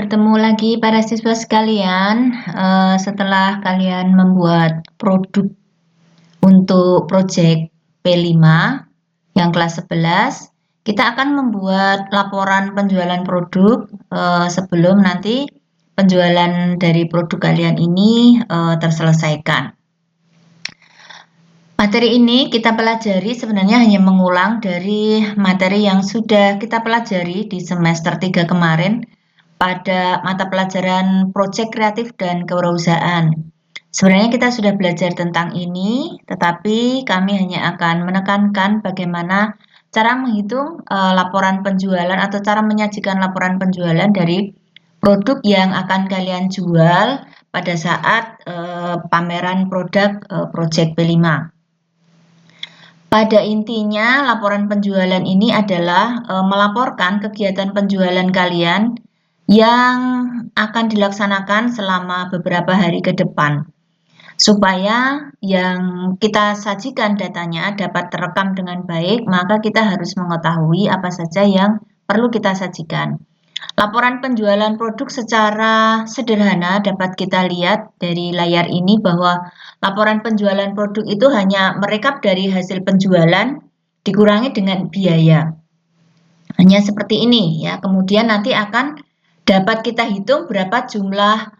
bertemu lagi para siswa sekalian. Setelah kalian membuat produk untuk proyek P5 yang kelas 11, kita akan membuat laporan penjualan produk sebelum nanti penjualan dari produk kalian ini terselesaikan. Materi ini kita pelajari sebenarnya hanya mengulang dari materi yang sudah kita pelajari di semester 3 kemarin pada mata pelajaran proyek kreatif dan kewirausahaan. Sebenarnya kita sudah belajar tentang ini, tetapi kami hanya akan menekankan bagaimana cara menghitung laporan penjualan atau cara menyajikan laporan penjualan dari produk yang akan kalian jual pada saat pameran produk proyek P5. Pada intinya, laporan penjualan ini adalah melaporkan kegiatan penjualan kalian yang akan dilaksanakan selama beberapa hari ke depan, supaya yang kita sajikan datanya dapat terekam dengan baik. Maka kita harus mengetahui apa saja yang perlu kita sajikan. Laporan penjualan produk secara sederhana dapat kita lihat dari layar ini bahwa laporan penjualan produk itu hanya merekap dari hasil penjualan dikurangi dengan biaya. Hanya seperti ini ya. Kemudian nanti akan dapat kita hitung berapa jumlah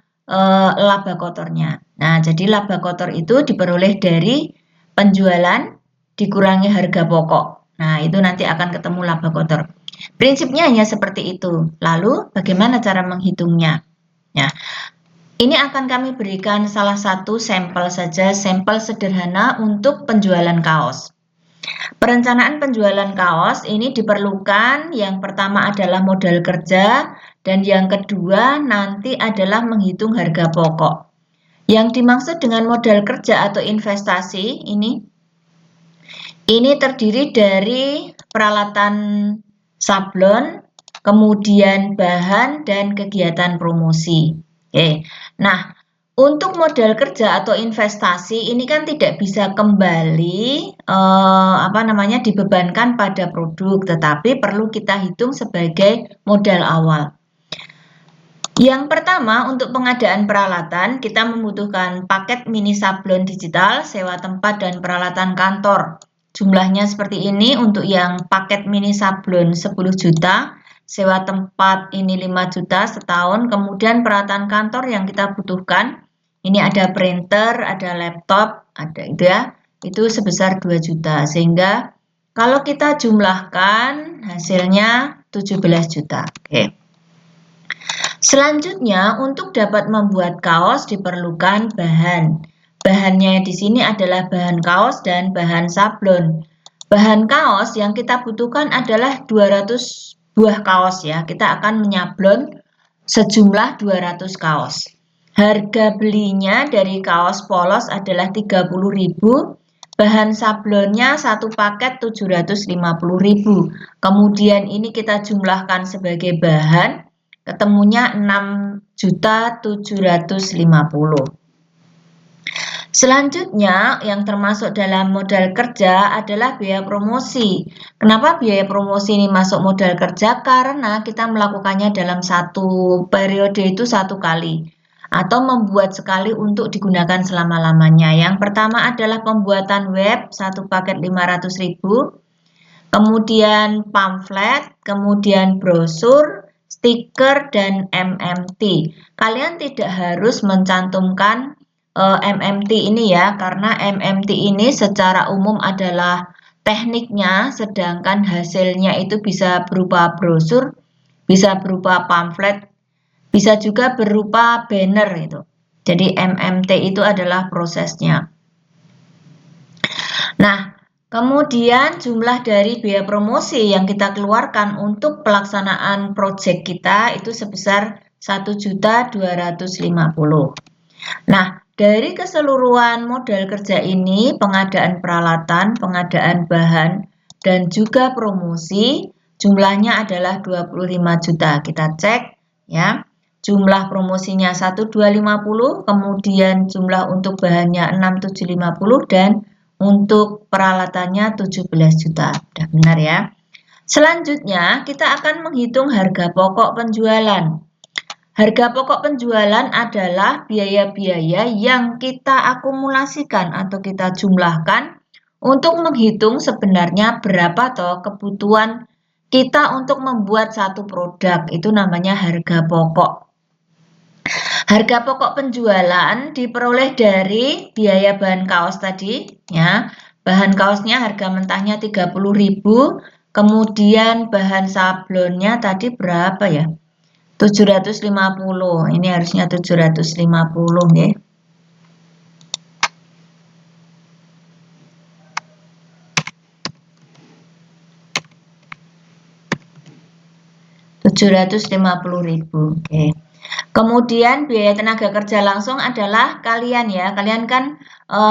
laba kotornya. Nah, jadi laba kotor itu diperoleh dari penjualan dikurangi harga pokok. Nah, itu nanti akan ketemu laba kotor. Prinsipnya hanya seperti itu. Lalu, bagaimana cara menghitungnya? Ya, ini akan kami berikan salah satu sampel saja, sampel sederhana untuk penjualan kaos. Perencanaan penjualan kaos ini diperlukan, yang pertama adalah modal kerja, dan yang kedua nanti adalah menghitung harga pokok. Yang dimaksud dengan modal kerja atau investasi ini terdiri dari peralatan sablon, kemudian bahan, dan kegiatan promosi. Oke. Nah, untuk modal kerja atau investasi ini kan tidak bisa kembali dibebankan pada produk, tetapi perlu kita hitung sebagai modal awal. Yang pertama, untuk pengadaan peralatan kita membutuhkan paket mini sablon digital, sewa tempat dan peralatan kantor. Jumlahnya seperti ini. Untuk yang paket mini sablon 10 juta, sewa tempat ini 5 juta setahun, kemudian peralatan kantor yang kita butuhkan ini ada printer, ada laptop, ada itu ya, itu sebesar 2 juta, sehingga kalau kita jumlahkan hasilnya 17 juta. Oke. Selanjutnya, untuk dapat membuat kaos diperlukan bahan. Bahannya di sini adalah bahan kaos dan bahan sablon. Bahan kaos yang kita butuhkan adalah 200 buah kaos ya. Kita akan menyablon sejumlah 200 kaos. Harga belinya dari kaos polos adalah 30.000. Bahan sablonnya satu paket 750.000. Kemudian ini kita jumlahkan sebagai bahan, ketemunya 6.750.000. Selanjutnya yang termasuk dalam modal kerja adalah biaya promosi. Kenapa biaya promosi ini masuk modal kerja? Karena kita melakukannya dalam satu periode itu satu kali, atau membuat sekali untuk digunakan selama-lamanya. Yang pertama adalah pembuatan web, satu paket 500.000, kemudian pamflet, kemudian brosur, stiker, dan MMT. Kalian tidak harus mencantumkan MMT ini ya, karena MMT ini secara umum adalah tekniknya, sedangkan hasilnya itu bisa berupa brosur, bisa berupa pamflet, bisa juga berupa banner itu. Jadi MMT itu adalah prosesnya. Nah, kemudian jumlah dari biaya promosi yang kita keluarkan untuk pelaksanaan proyek kita itu sebesar 1.250.000. Nah, dari keseluruhan modal kerja ini, pengadaan peralatan, pengadaan bahan, dan juga promosi, jumlahnya adalah 25 juta. Kita cek ya. Jumlah promosinya 1.250, kemudian jumlah untuk bahannya 6.750, dan untuk peralatannya 17 juta. Sudah benar ya. Selanjutnya, kita akan menghitung harga pokok penjualan. Harga pokok penjualan adalah biaya-biaya yang kita akumulasikan atau kita jumlahkan untuk menghitung sebenarnya berapa toh kebutuhan kita untuk membuat satu produk. Itu namanya harga pokok. Harga pokok penjualan diperoleh dari biaya bahan kaos tadi, ya. Bahan kaosnya harga mentahnya 30.000, kemudian bahan sablonnya tadi berapa ya? 750. Ini harusnya 750 ya. Rp750.000. Oke. Kemudian biaya tenaga kerja langsung adalah kalian ya. Kalian kan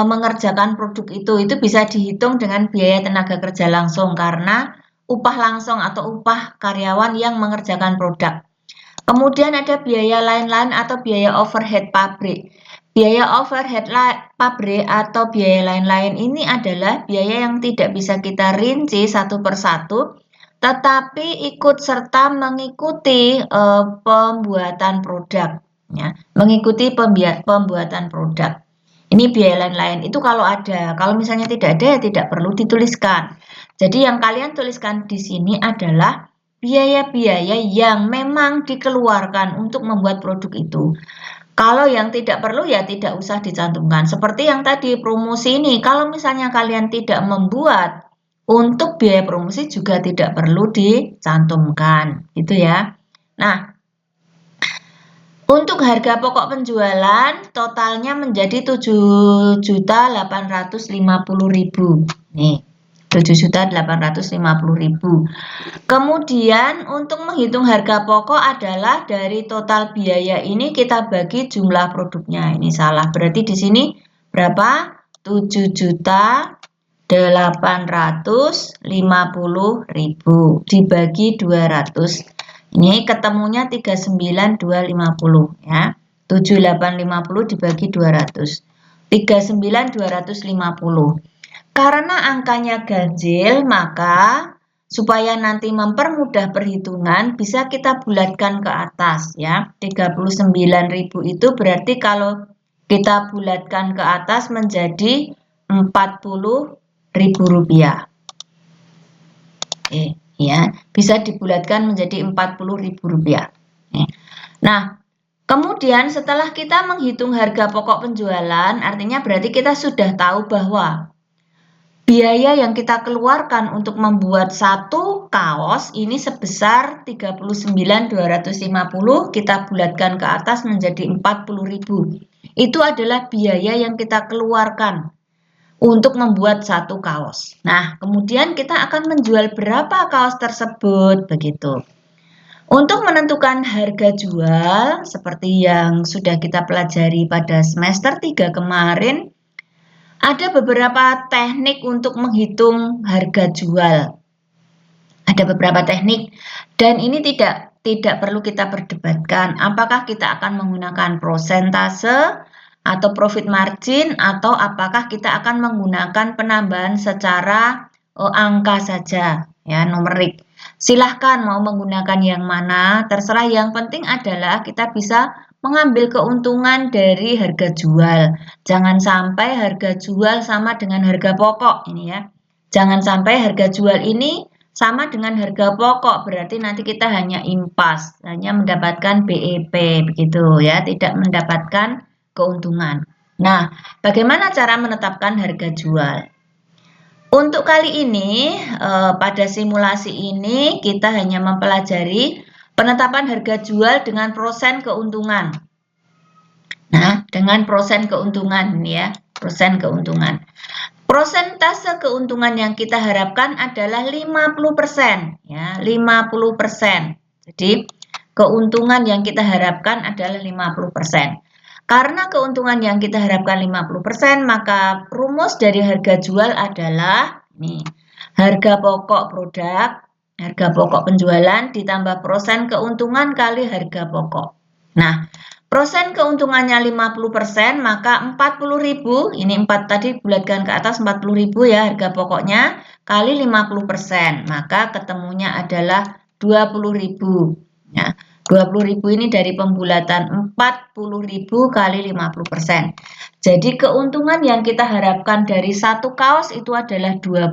mengerjakan produk itu bisa dihitung dengan biaya tenaga kerja langsung karena upah langsung atau upah karyawan yang mengerjakan produk. Kemudian ada biaya lain-lain atau biaya overhead pabrik. Biaya overhead pabrik atau biaya lain-lain ini adalah biaya yang tidak bisa kita rinci satu persatu, tetapi ikut serta mengikuti pembuatan produk, ya, mengikuti pembuatan produk. Ini biaya lain-lain itu kalau ada. Kalau misalnya tidak ada ya tidak perlu dituliskan. Jadi yang kalian tuliskan di sini adalah biaya-biaya yang memang dikeluarkan untuk membuat produk itu. Kalau yang tidak perlu ya tidak usah dicantumkan. Seperti yang tadi promosi ini, kalau misalnya kalian tidak membuat, untuk biaya promosi juga tidak perlu dicantumkan, gitu ya. Nah, untuk harga pokok penjualan totalnya menjadi 7.850.000. Nih, 7.850.000. Kemudian untuk menghitung harga pokok adalah dari total biaya ini kita bagi jumlah produknya. Ini salah, berarti di sini berapa? 7.850.000 dibagi 200. Ini ketemunya 39.250 ya. 7.850 dibagi 200. 39.250. Karena angkanya ganjil, maka supaya nanti mempermudah perhitungan bisa kita bulatkan ke atas ya. 39.000 itu berarti kalau kita bulatkan ke atas menjadi Rp40.000. Oke, ya, bisa dibulatkan menjadi Rp40.000. Nah, kemudian setelah kita menghitung harga pokok penjualan, artinya berarti kita sudah tahu bahwa biaya yang kita keluarkan untuk membuat satu kaos ini sebesar 39.250, kita bulatkan ke atas menjadi 40.000. Itu adalah biaya yang kita keluarkan untuk membuat satu kaos. Nah, kemudian kita akan menjual berapa kaos tersebut, begitu. Untuk menentukan harga jual, seperti yang sudah kita pelajari pada semester 3 kemarin, ada beberapa teknik untuk menghitung harga jual. Ada beberapa teknik, dan ini tidak perlu kita perdebatkan. Apakah kita akan menggunakan prosentase atau profit margin, atau apakah kita akan menggunakan penambahan secara angka saja, ya, numerik. Silahkan mau menggunakan yang mana, terserah. Yang penting adalah kita bisa mengambil keuntungan dari harga jual. Jangan sampai harga jual sama dengan harga pokok ini ya. Jangan sampai harga jual ini sama dengan harga pokok, berarti nanti kita hanya impas, hanya mendapatkan BEP begitu ya, tidak mendapatkan keuntungan. Nah, bagaimana cara menetapkan harga jual? Untuk kali ini, pada simulasi ini kita hanya mempelajari penetapan harga jual dengan persen keuntungan. Nah, dengan persen keuntungan ya, persen keuntungan. Prosentase keuntungan yang kita harapkan adalah 50% ya, 50%. Jadi, keuntungan yang kita harapkan adalah 50%. Karena keuntungan yang kita harapkan 50%, maka rumus dari harga jual adalah nih, harga pokok produk, harga pokok penjualan ditambah persen keuntungan kali harga pokok. Nah, persen keuntungannya 50%, maka 40.000, ini 4 tadi bulatkan ke atas 40.000 ya harga pokoknya, kali 50%, maka ketemunya adalah 20.000. Ya, 20.000 ini dari pembulatan 40.000 kali 50%. Jadi keuntungan yang kita harapkan dari satu kaos itu adalah 20.000.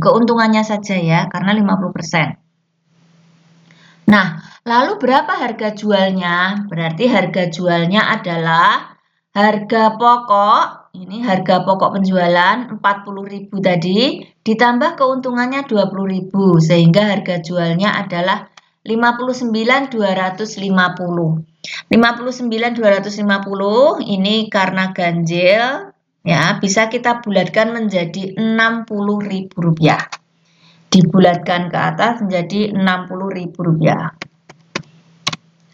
Keuntungannya saja ya, karena 50%. Nah, lalu berapa harga jualnya? Berarti harga jualnya adalah harga pokok, ini harga pokok penjualan 40.000 tadi, ditambah keuntungannya 20.000, sehingga harga jualnya adalah 59.250. 59.250 ini karena ganjil, ya bisa kita bulatkan menjadi Rp60.000. Dibulatkan ke atas menjadi Rp60.000.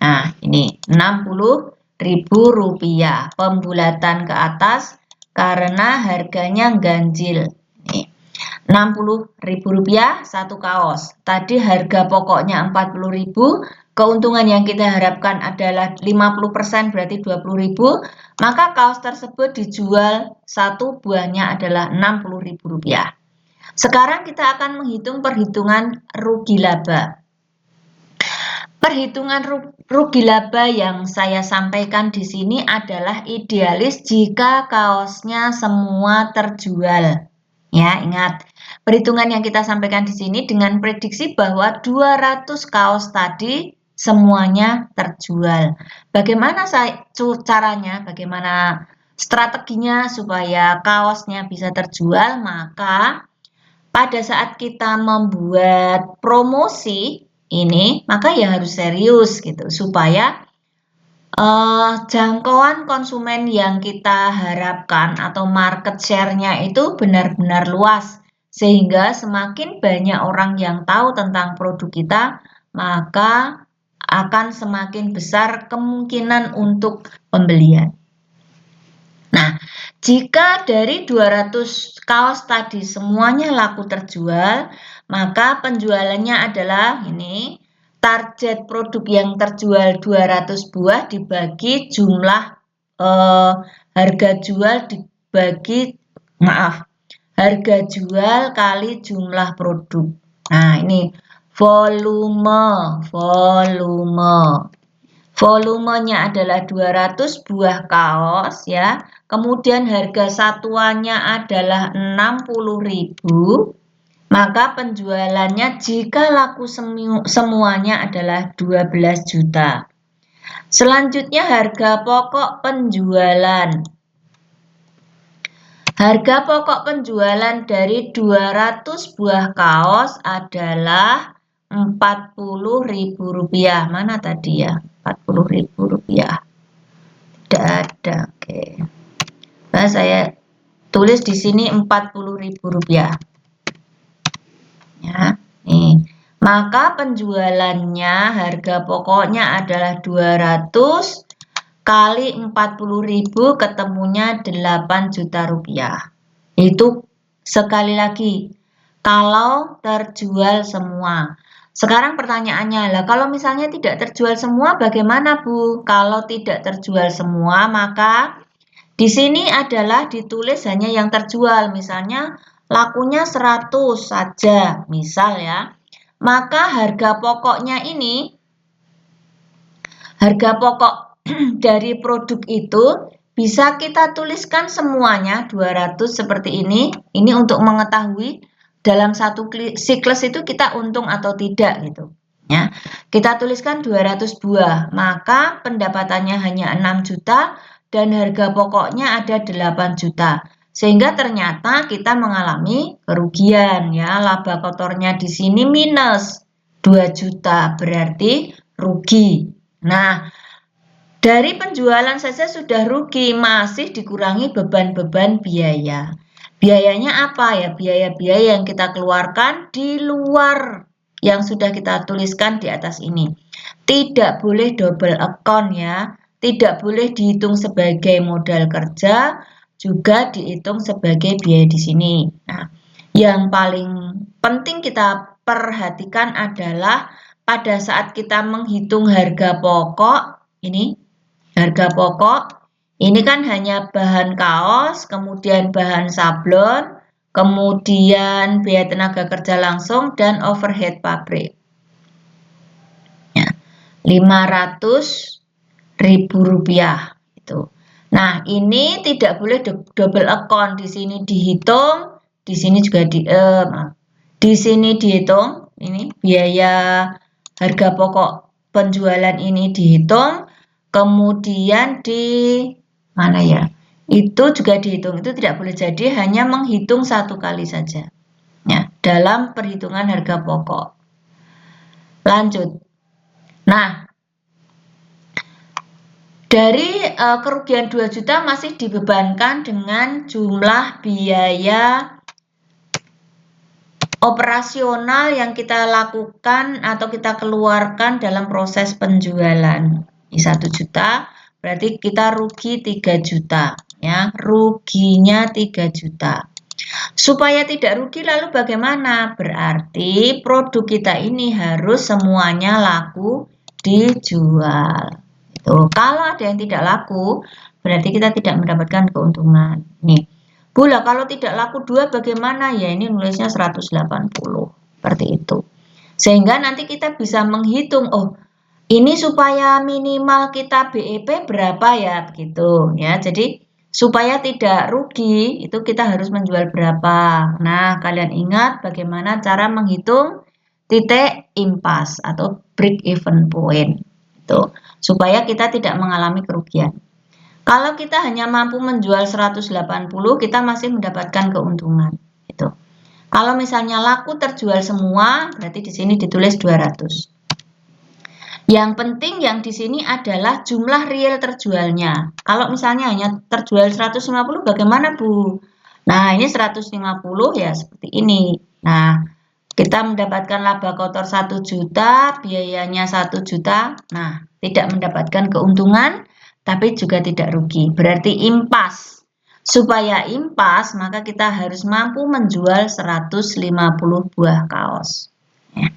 Nah, ini Rp60.000. Pembulatan ke atas karena harganya ganjil. Nih, Rp60.000 satu kaos. Tadi harga pokoknya Rp40.000. Keuntungan yang kita harapkan adalah 50%, berarti Rp20.000. Maka kaos tersebut dijual satu buahnya adalah Rp60.000. Sekarang kita akan menghitung perhitungan rugi laba. Perhitungan rugi laba yang saya sampaikan di sini adalah idealis jika kaosnya semua terjual. Ya, ingat, perhitungan yang kita sampaikan di sini dengan prediksi bahwa 200 kaos tadi semuanya terjual. Bagaimana caranya, bagaimana strateginya supaya kaosnya bisa terjual? Maka pada saat kita membuat promosi ini, maka ya harus serius gitu supaya jangkauan konsumen yang kita harapkan atau market share-nya itu benar-benar luas, sehingga semakin banyak orang yang tahu tentang produk kita, maka akan semakin besar kemungkinan untuk pembelian. Nah, jika dari 200 kaos tadi semuanya laku terjual, maka penjualannya adalah ini. Target produk yang terjual 200 buah dibagi jumlah harga jual dibagi, harga jual kali jumlah produk. Nah, ini volumenya adalah 200 buah kaos ya. Kemudian harga satuannya adalah 60.000. Maka penjualannya jika laku semuanya adalah 12 juta. Selanjutnya harga pokok penjualan. Harga pokok penjualan dari 200 buah kaos adalah Rp40.000. Mana tadi ya? Rp40.000. Tidak ada. Oke. Nah, saya tulis di sini Rp40.000. Ya, nih. Maka penjualannya harga pokoknya adalah 200 kali 40.000 ketemunya 8 juta rupiah. Itu sekali lagi kalau terjual semua. Sekarang pertanyaannya lah, kalau misalnya tidak terjual semua bagaimana Bu? Kalau tidak terjual semua maka di sini adalah ditulis hanya yang terjual, misalnya lakunya 100 saja, misal ya. Maka harga pokoknya ini, harga pokok dari produk itu bisa kita tuliskan semuanya 200 seperti ini. Ini untuk mengetahui dalam satu siklus itu kita untung atau tidak gitu. Ya, kita tuliskan 200 buah, maka pendapatannya hanya 6 juta dan harga pokoknya ada 8 juta. Sehingga ternyata kita mengalami kerugian ya, laba kotornya di sini minus 2 juta, berarti rugi. Nah, dari penjualan saja sudah rugi, masih dikurangi beban-beban biaya. Biayanya apa ya? Biaya-biaya yang kita keluarkan di luar yang sudah kita tuliskan di atas ini. Tidak boleh double account ya. Tidak boleh dihitung sebagai modal kerja, juga dihitung sebagai biaya di sini. Nah, yang paling penting kita perhatikan adalah pada saat kita menghitung harga pokok, ini harga pokok, ini kan hanya bahan kaos, kemudian bahan sablon, kemudian biaya tenaga kerja langsung, dan overhead pabrik. Ya. Rp500.000 itu. Nah, ini tidak boleh double account. Di sini dihitung, di sini juga di sini dihitung. Ini biaya harga pokok penjualan ini dihitung, kemudian di mana ya? Itu juga dihitung. Itu tidak boleh, jadi hanya menghitung satu kali saja. Ya, dalam perhitungan harga pokok. Lanjut. Nah, dari kerugian 2 juta masih dibebankan dengan jumlah biaya operasional yang kita lakukan atau kita keluarkan dalam proses penjualan. Ini 1 juta, berarti kita rugi 3 juta. Ya, ruginya 3 juta. Supaya tidak rugi lalu bagaimana? Berarti produk kita ini harus semuanya laku dijual. Itu. Kalau ada yang tidak laku, berarti kita tidak mendapatkan keuntungan. Nih. Bula, kalau tidak laku 2 bagaimana? Ya ini nulisnya 180. Seperti itu. Sehingga nanti kita bisa menghitung, oh ini supaya minimal kita BEP berapa ya, begitu ya. Jadi supaya tidak rugi, itu kita harus menjual berapa. Nah, kalian ingat bagaimana cara menghitung titik impas atau break even point. Itu, supaya kita tidak mengalami kerugian. Kalau kita hanya mampu menjual 180, kita masih mendapatkan keuntungan. Itu. Kalau misalnya laku terjual semua, berarti di sini ditulis 200. Yang penting yang di sini adalah jumlah real terjualnya. Kalau misalnya hanya terjual 150, bagaimana Bu? Nah, ini 150 ya seperti ini. Nah, kita mendapatkan laba kotor 1 juta, biayanya 1 juta. Nah, tidak mendapatkan keuntungan, tapi juga tidak rugi. Berarti impas. Supaya impas, maka kita harus mampu menjual 150 buah kaos. Ya.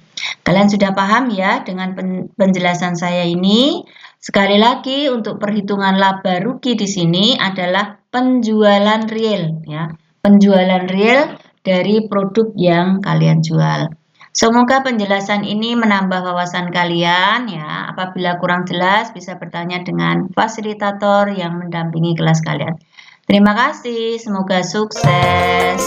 Kalian sudah paham ya dengan penjelasan saya ini? Sekali lagi, untuk perhitungan laba rugi di sini adalah penjualan real, ya. Penjualan real dari produk yang kalian jual. Semoga penjelasan ini menambah wawasan kalian ya. Apabila kurang jelas bisa bertanya dengan fasilitator yang mendampingi kelas kalian. Terima kasih, semoga sukses.